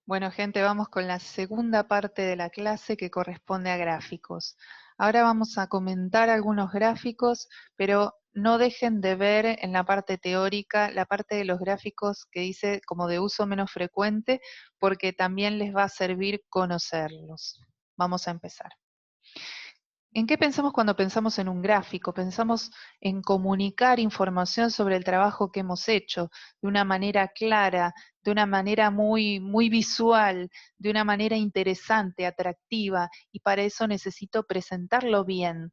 Bueno, gente, vamos con la segunda parte de la clase que corresponde a gráficos. Ahora vamos a comentar algunos gráficos, pero no dejen de ver en la parte teórica la parte de los gráficos que dice como de uso menos frecuente, porque también les va a servir conocerlos. Vamos a empezar. ¿En qué pensamos cuando pensamos en un gráfico? Pensamos en comunicar información sobre el trabajo que hemos hecho de una manera clara, de una manera muy visual, de una manera interesante, atractiva, y para eso necesito presentarlo bien.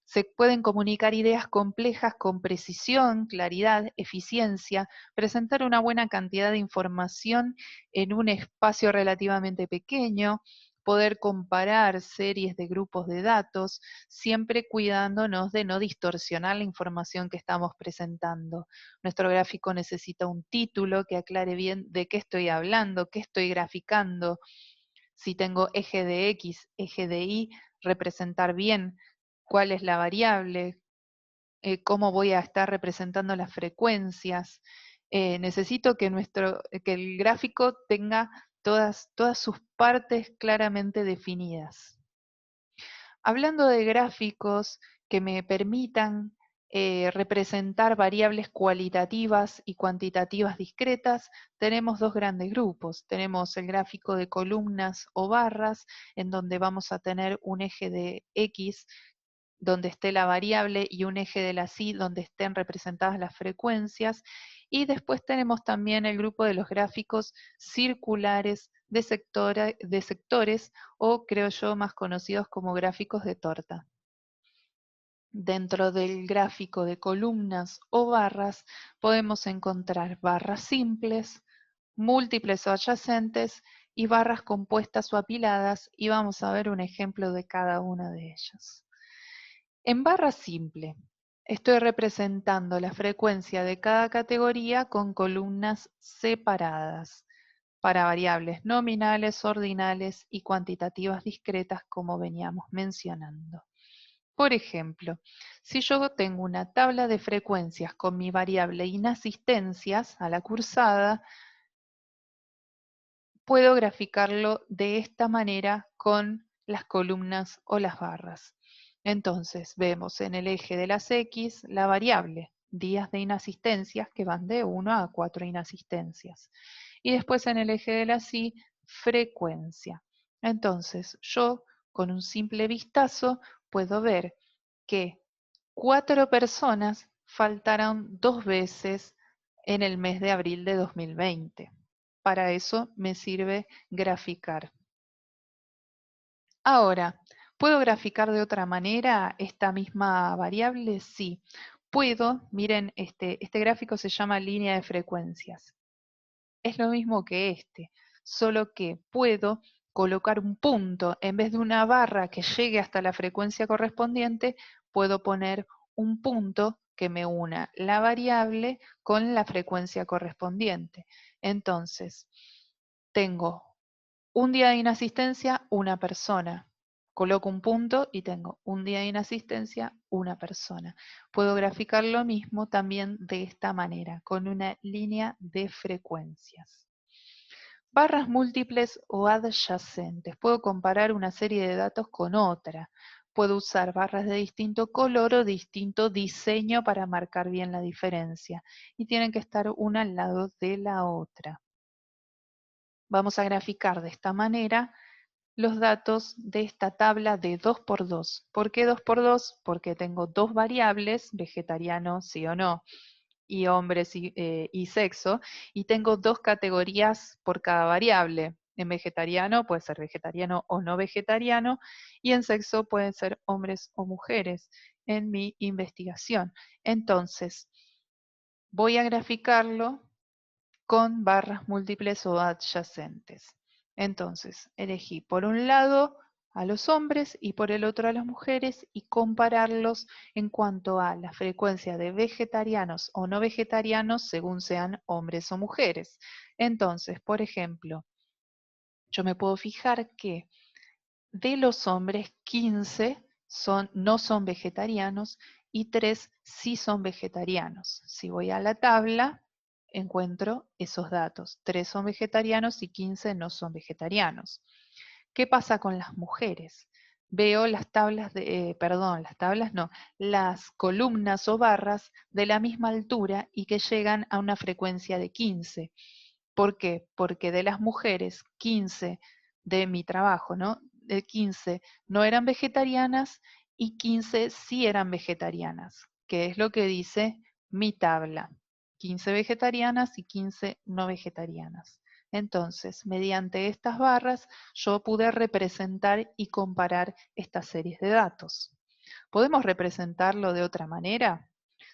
Se pueden comunicar ideas complejas con precisión, claridad, eficiencia, presentar una buena cantidad de información en un espacio relativamente pequeño, poder comparar series de grupos de datos, siempre cuidándonos de no distorsionar la información que estamos presentando. Nuestro gráfico necesita un título que aclare bien de qué estoy hablando, qué estoy graficando. Si tengo eje de X, eje de Y, representar bien cuál es la variable, cómo voy a estar representando las frecuencias. Necesito que el gráfico tenga todas sus partes claramente definidas. Hablando de gráficos que me permitan representar variables cualitativas y cuantitativas discretas, tenemos dos grandes grupos. Tenemos el gráfico de columnas o barras, en donde vamos a tener un eje de X donde esté la variable y un eje de la Y donde estén representadas las frecuencias. Y después tenemos también el grupo de los gráficos circulares de sectores o creo yo más conocidos como gráficos de torta. Dentro del gráfico de columnas o barras podemos encontrar barras simples, múltiples o adyacentes y barras compuestas o apiladas, y vamos a ver un ejemplo de cada una de ellas. En barra simple, estoy representando la frecuencia de cada categoría con columnas separadas para variables nominales, ordinales y cuantitativas discretas, como veníamos mencionando. Por ejemplo, si yo tengo una tabla de frecuencias con mi variable inasistencias a la cursada, puedo graficarlo de esta manera con las columnas o las barras. Entonces vemos en el eje de las X la variable, días de inasistencias que van de 1 a 4 inasistencias. Y después en el eje de las Y, frecuencia. Entonces yo con un simple vistazo puedo ver que 4 personas faltaron 2 veces en el mes de abril de 2020. Para eso me sirve graficar. Ahora, ¿puedo graficar de otra manera esta misma variable? Sí. Puedo, miren, este gráfico se llama línea de frecuencias. Es lo mismo que este, solo que puedo colocar un punto, en vez de una barra que llegue hasta la frecuencia correspondiente, puedo poner un punto que me una la variable con la frecuencia correspondiente. Entonces, tengo un día de inasistencia, una persona. Coloco un punto y tengo un día de inasistencia, una persona. Puedo graficar lo mismo también de esta manera, con una línea de frecuencias. Barras múltiples o adyacentes. Puedo comparar una serie de datos con otra. Puedo usar barras de distinto color o distinto diseño para marcar bien la diferencia. Y tienen que estar una al lado de la otra. Vamos a graficar de esta manera los datos de esta tabla de 2×2. ¿Por qué 2×2? Porque tengo dos variables, vegetariano sí o no, y hombres y sexo, y tengo dos categorías por cada variable. En vegetariano puede ser vegetariano o no vegetariano, y en sexo pueden ser hombres o mujeres en mi investigación. Entonces, voy a graficarlo con barras múltiples o adyacentes. Entonces, elegí por un lado a los hombres y por el otro a las mujeres y compararlos en cuanto a la frecuencia de vegetarianos o no vegetarianos según sean hombres o mujeres. Entonces, por ejemplo, yo me puedo fijar que de los hombres 15 no son vegetarianos y 3 sí son vegetarianos. Si voy a la tabla, encuentro esos datos. 3 son vegetarianos y 15 no son vegetarianos. ¿Qué pasa con las mujeres? Veo las tablas perdón, las tablas no, las columnas o barras de la misma altura y que llegan a una frecuencia de 15. ¿Por qué? Porque de las mujeres, 15 de mi trabajo, ¿no? De 15 no eran vegetarianas y 15 sí eran vegetarianas, que es lo que dice mi tabla. 15 vegetarianas y 15 no vegetarianas. Entonces, mediante estas barras, yo pude representar y comparar estas series de datos. ¿Podemos representarlo de otra manera?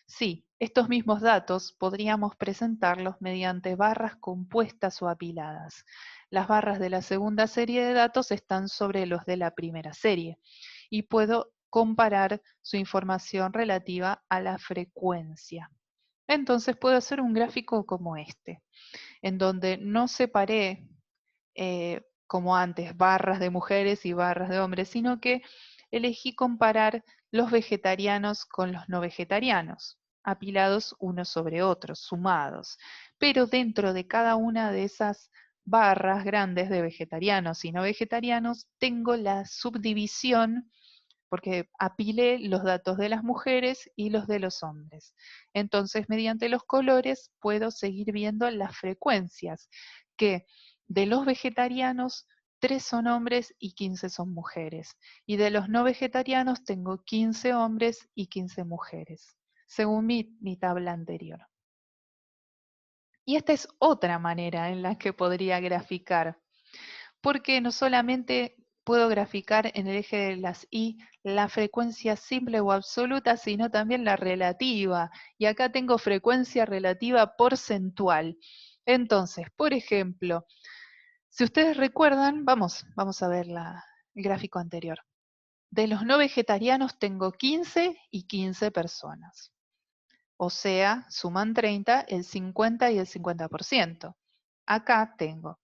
Sí, estos mismos datos podríamos presentarlos mediante barras compuestas o apiladas. Las barras de la segunda serie de datos están sobre los de la primera serie y puedo comparar su información relativa a la frecuencia. Entonces puedo hacer un gráfico como este, en donde no separé, como antes, barras de mujeres y barras de hombres, sino que elegí comparar los vegetarianos con los no vegetarianos, apilados unos sobre otros, sumados. Pero dentro de cada una de esas barras grandes de vegetarianos y no vegetarianos, tengo la subdivisión porque apilé los datos de las mujeres y los de los hombres. Entonces, mediante los colores puedo seguir viendo las frecuencias, que de los vegetarianos, 3 son hombres y 15 son mujeres. Y de los no vegetarianos tengo 15 hombres y 15 mujeres, según mi tabla anterior. Y esta es otra manera en la que podría graficar, porque no solamente puedo graficar en el eje de las Y la frecuencia simple o absoluta, sino también la relativa. Y acá tengo frecuencia relativa porcentual. Entonces, por ejemplo, si ustedes recuerdan, vamos a ver el gráfico anterior. De los no vegetarianos tengo 15 y 15 personas. O sea, suman 30, el 50 y el 50%. Acá tengo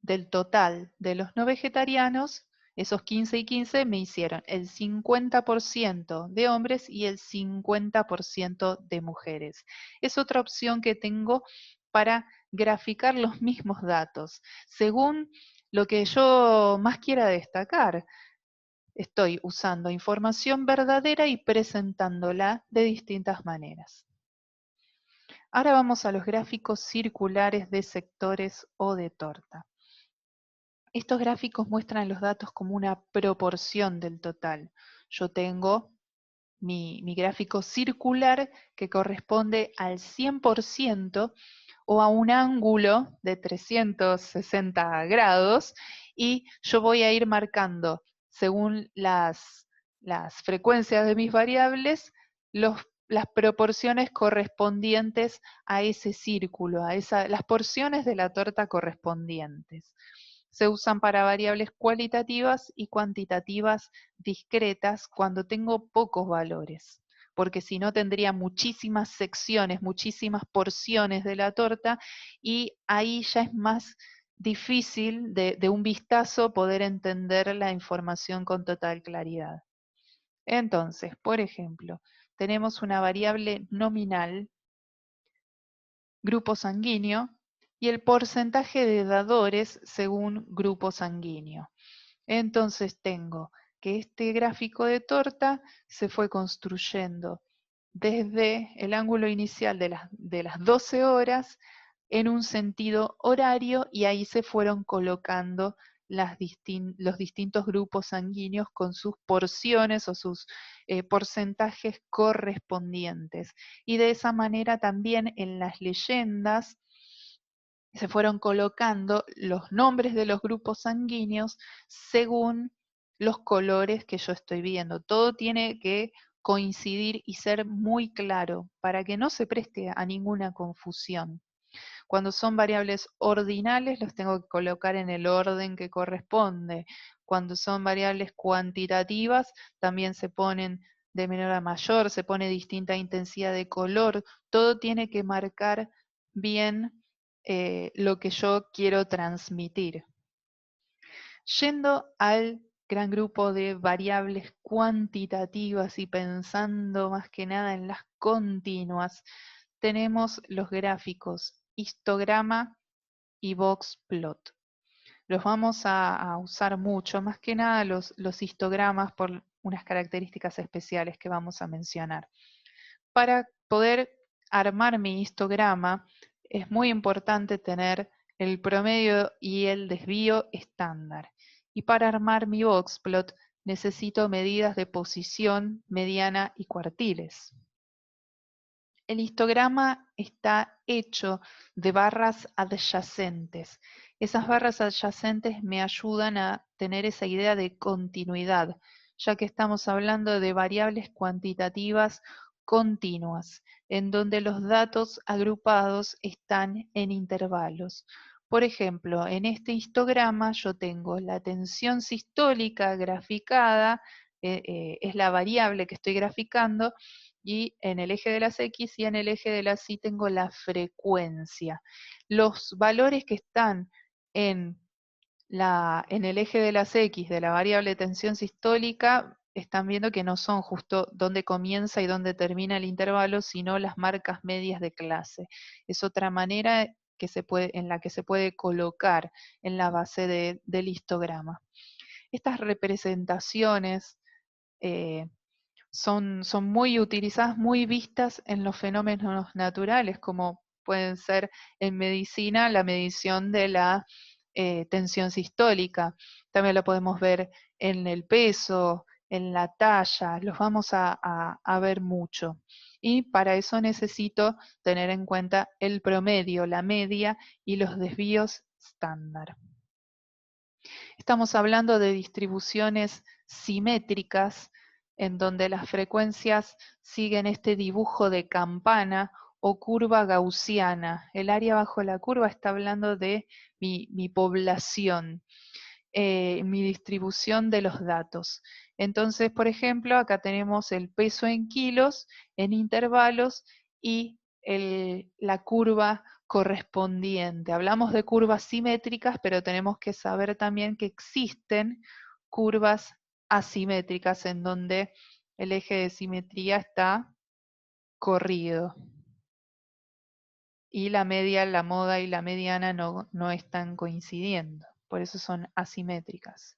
del total de los no vegetarianos, esos 15 y 15 me hicieron el 50% de hombres y el 50% de mujeres. Es otra opción que tengo para graficar los mismos datos, según lo que yo más quiera destacar. Estoy usando información verdadera y presentándola de distintas maneras. Ahora vamos a los gráficos circulares de sectores o de torta. Estos gráficos muestran los datos como una proporción del total. Yo tengo mi gráfico circular que corresponde al 100% o a un ángulo de 360 grados y yo voy a ir marcando según las frecuencias de mis variables las proporciones correspondientes a ese círculo, las porciones de la torta correspondientes. Se usan para variables cualitativas y cuantitativas discretas cuando tengo pocos valores, porque si no tendría muchísimas secciones, muchísimas porciones de la torta y ahí ya es más difícil de un vistazo poder entender la información con total claridad. Entonces, por ejemplo, tenemos una variable nominal, grupo sanguíneo, y el porcentaje de dadores según grupo sanguíneo. Entonces tengo que este gráfico de torta se fue construyendo desde el ángulo inicial de las 12 horas en un sentido horario y ahí se fueron colocando los distintos grupos sanguíneos con sus porciones o sus porcentajes correspondientes. Y de esa manera también en las leyendas se fueron colocando los nombres de los grupos sanguíneos según los colores que yo estoy viendo. Todo tiene que coincidir y ser muy claro para que no se preste a ninguna confusión. Cuando son variables ordinales, los tengo que colocar en el orden que corresponde. Cuando son variables cuantitativas, también se ponen de menor a mayor, se pone distinta intensidad de color. Todo tiene que marcar bien lo que yo quiero transmitir. Yendo al gran grupo de variables cuantitativas y pensando más que nada en las continuas, tenemos los gráficos histograma y boxplot. Los vamos a usar mucho, más que nada los histogramas por unas características especiales que vamos a mencionar. Para poder armar mi histograma es muy importante tener el promedio y el desvío estándar. Y para armar mi boxplot necesito medidas de posición, mediana y cuartiles. El histograma está hecho de barras adyacentes. Esas barras adyacentes me ayudan a tener esa idea de continuidad, ya que estamos hablando de variables cuantitativas continuas, en donde los datos agrupados están en intervalos. Por ejemplo, en este histograma yo tengo la tensión sistólica graficada, es la variable que estoy graficando, y en el eje de las X y en el eje de las Y tengo la frecuencia. Los valores que están en el eje de las X de la variable tensión sistólica, están viendo que no son justo dónde comienza y dónde termina el intervalo, sino las marcas medias de clase. Es otra manera en la que se puede colocar en la base del histograma. Estas representaciones son muy utilizadas, muy vistas en los fenómenos naturales, como pueden ser en medicina la medición de la tensión sistólica. También lo podemos ver en el peso, en la talla, los vamos a ver mucho. Y para eso necesito tener en cuenta el promedio, la media y los desvíos estándar. Estamos hablando de distribuciones simétricas en donde las frecuencias siguen este dibujo de campana o curva gaussiana. El área bajo la curva está hablando de mi población, mi distribución de los datos. Entonces, por ejemplo, acá tenemos el peso en kilos, en intervalos, y la curva correspondiente. Hablamos de curvas simétricas, pero tenemos que saber también que existen curvas asimétricas en donde el eje de simetría está corrido. Y la media, la moda y la mediana no están coincidiendo. Por eso son asimétricas.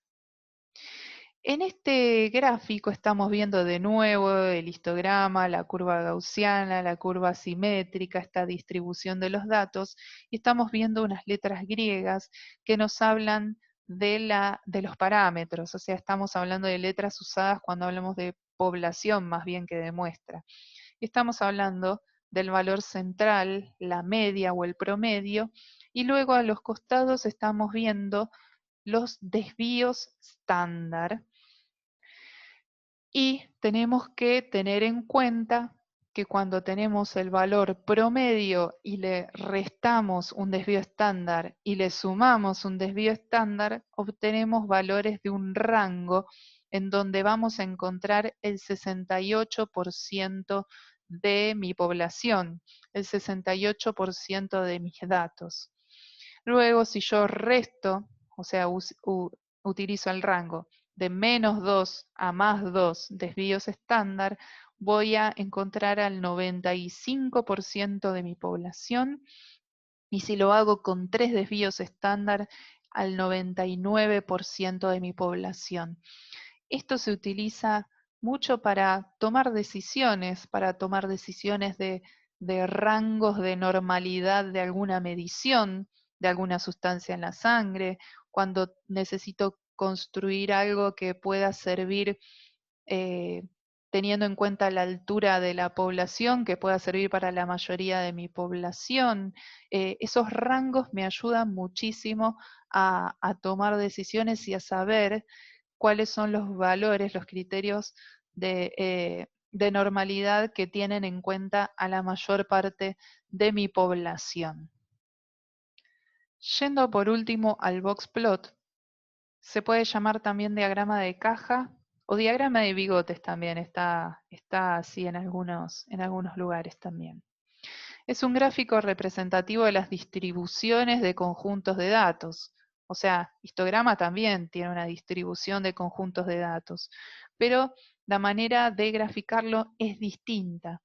En este gráfico estamos viendo de nuevo el histograma, la curva gaussiana, la curva simétrica, esta distribución de los datos, y estamos viendo unas letras griegas que nos hablan de los parámetros, o sea, estamos hablando de letras usadas cuando hablamos de población más bien que de muestra. Estamos hablando del valor central, la media o el promedio, y luego a los costados estamos viendo los desvíos estándar. Y tenemos que tener en cuenta que cuando tenemos el valor promedio y le restamos un desvío estándar y le sumamos un desvío estándar, obtenemos valores de un rango en donde vamos a encontrar el 68% de mi población, el 68% de mis datos. Luego, si yo resto, o sea, utilizo el rango de -2 a +2 desvíos estándar, voy a encontrar al 95% de mi población, y si lo hago con 3 desvíos estándar, al 99% de mi población. Esto se utiliza mucho para tomar decisiones de rangos de normalidad de alguna medición, de alguna sustancia en la sangre, cuando necesito construir algo que pueda servir eh, teniendo en cuenta la altura de la población, que pueda servir para la mayoría de mi población. Esos rangos me ayudan muchísimo a tomar decisiones y a saber cuáles son los valores, los criterios de normalidad que tienen en cuenta a la mayor parte de mi población. Yendo por último al boxplot, se puede llamar también diagrama de caja o diagrama de bigotes también, está así en algunos lugares también. Es un gráfico representativo de las distribuciones de conjuntos de datos. O sea, histograma también tiene una distribución de conjuntos de datos, pero la manera de graficarlo es distinta.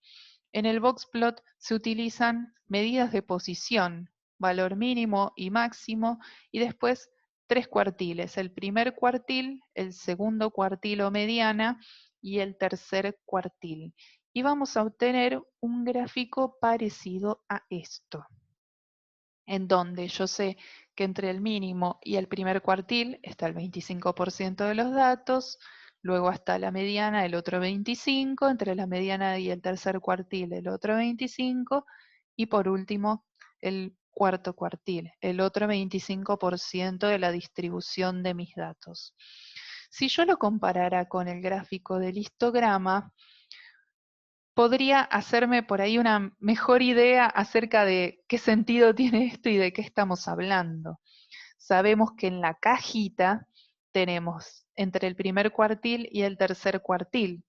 En el boxplot se utilizan medidas de posición, valor mínimo y máximo, y después 3 cuartiles, el primer cuartil, el segundo cuartil o mediana y el tercer cuartil. Y vamos a obtener un gráfico parecido a esto, en donde yo sé que entre el mínimo y el primer cuartil está el 25% de los datos, luego hasta la mediana el otro 25%, entre la mediana y el tercer cuartil el otro 25%, y por último el cuarto cuartil, el otro 25% de la distribución de mis datos. Si yo lo comparara con el gráfico del histograma, podría hacerme por ahí una mejor idea acerca de qué sentido tiene esto y de qué estamos hablando. Sabemos que en la cajita tenemos entre el primer cuartil y el tercer cuartil.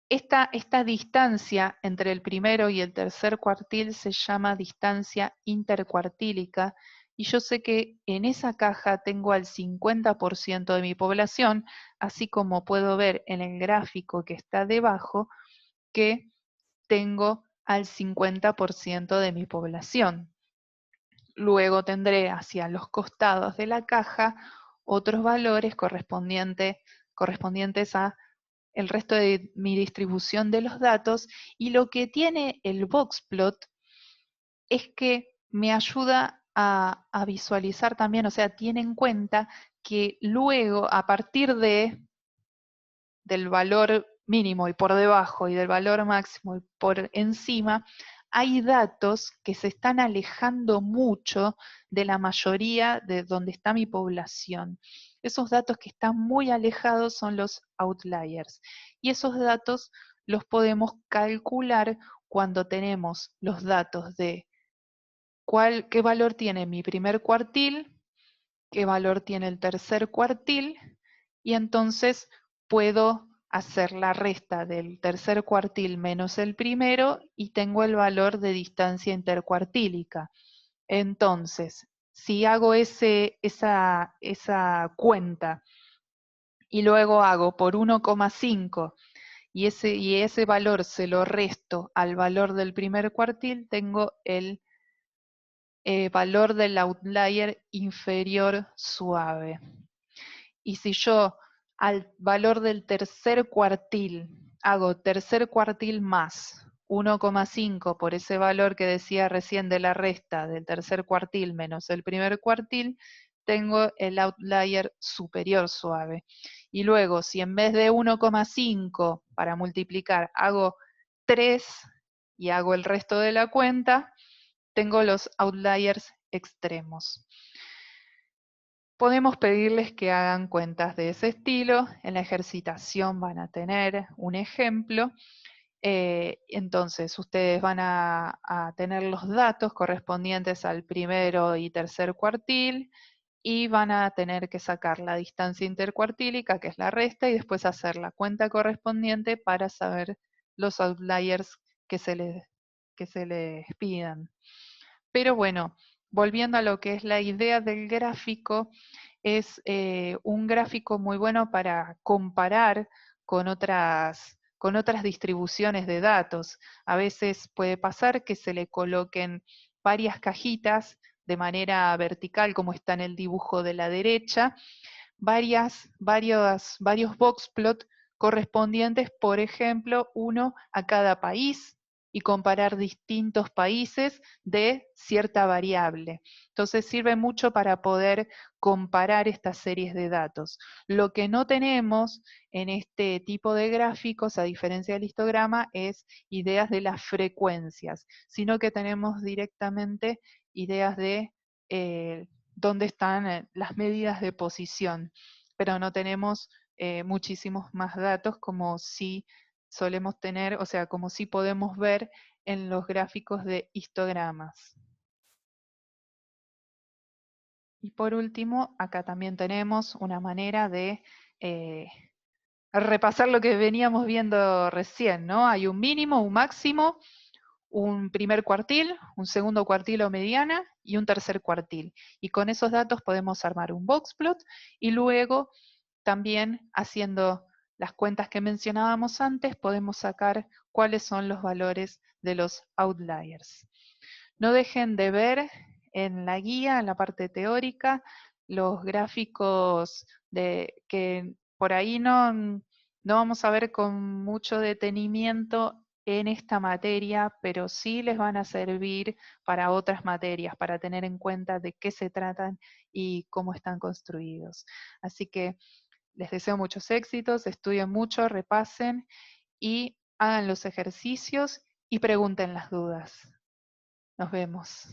Esta distancia entre el primero y el tercer cuartil se llama distancia intercuartílica, y yo sé que en esa caja tengo al 50% de mi población, así como puedo ver en el gráfico que está debajo que tengo al 50% de mi población. Luego tendré hacia los costados de la caja otros valores correspondientes a el resto de mi distribución de los datos, y lo que tiene el boxplot es que me ayuda a visualizar también, o sea, tiene en cuenta que luego, a partir del valor mínimo y por debajo y del valor máximo y por encima, hay datos que se están alejando mucho de la mayoría de donde está mi población. Esos datos que están muy alejados son los outliers, y esos datos los podemos calcular cuando tenemos los datos de qué valor tiene mi primer cuartil, qué valor tiene el tercer cuartil, y entonces puedo hacer la resta del tercer cuartil menos el primero y tengo el valor de distancia intercuartílica. Entonces, si hago esa cuenta y luego hago por 1,5 y ese valor se lo resto al valor del primer cuartil, tengo el valor del outlier inferior suave. Y si yo al valor del tercer cuartil hago tercer cuartil más 1,5 por ese valor que decía recién de la resta del tercer cuartil menos el primer cuartil, tengo el outlier superior suave. Y luego, si en vez de 1,5 para multiplicar hago 3 y hago el resto de la cuenta, tengo los outliers extremos. Podemos pedirles que hagan cuentas de ese estilo. En la ejercitación van a tener un ejemplo. Entonces, ustedes van a tener los datos correspondientes al primero y tercer cuartil, y van a tener que sacar la distancia intercuartílica, que es la resta, y después hacer la cuenta correspondiente para saber los outliers que se les pidan. Pero bueno, volviendo a lo que es la idea del gráfico, es un gráfico muy bueno para comparar con otras distribuciones de datos. A veces puede pasar que se le coloquen varias cajitas de manera vertical, como está en el dibujo de la derecha, varios boxplot correspondientes, por ejemplo, uno a cada país, y comparar distintos países de cierta variable. Entonces sirve mucho para poder comparar estas series de datos. Lo que no tenemos en este tipo de gráficos, a diferencia del histograma, es ideas de las frecuencias, sino que tenemos directamente ideas de dónde están las medidas de posición, pero no tenemos muchísimos más datos como si solemos tener, o sea, como si podemos ver en los gráficos de histogramas. Y por último, acá también tenemos una manera de repasar lo que veníamos viendo recién, ¿no? Hay un mínimo, un máximo, un primer cuartil, un segundo cuartil o mediana y un tercer cuartil. Y con esos datos podemos armar un boxplot, y luego también haciendo las cuentas que mencionábamos antes, podemos sacar cuáles son los valores de los outliers. No dejen de ver en la guía, en la parte teórica, los gráficos que por ahí no vamos a ver con mucho detenimiento en esta materia, pero sí les van a servir para otras materias, para tener en cuenta de qué se tratan y cómo están construidos. Así que les deseo muchos éxitos, estudien mucho, repasen y hagan los ejercicios y pregunten las dudas. Nos vemos.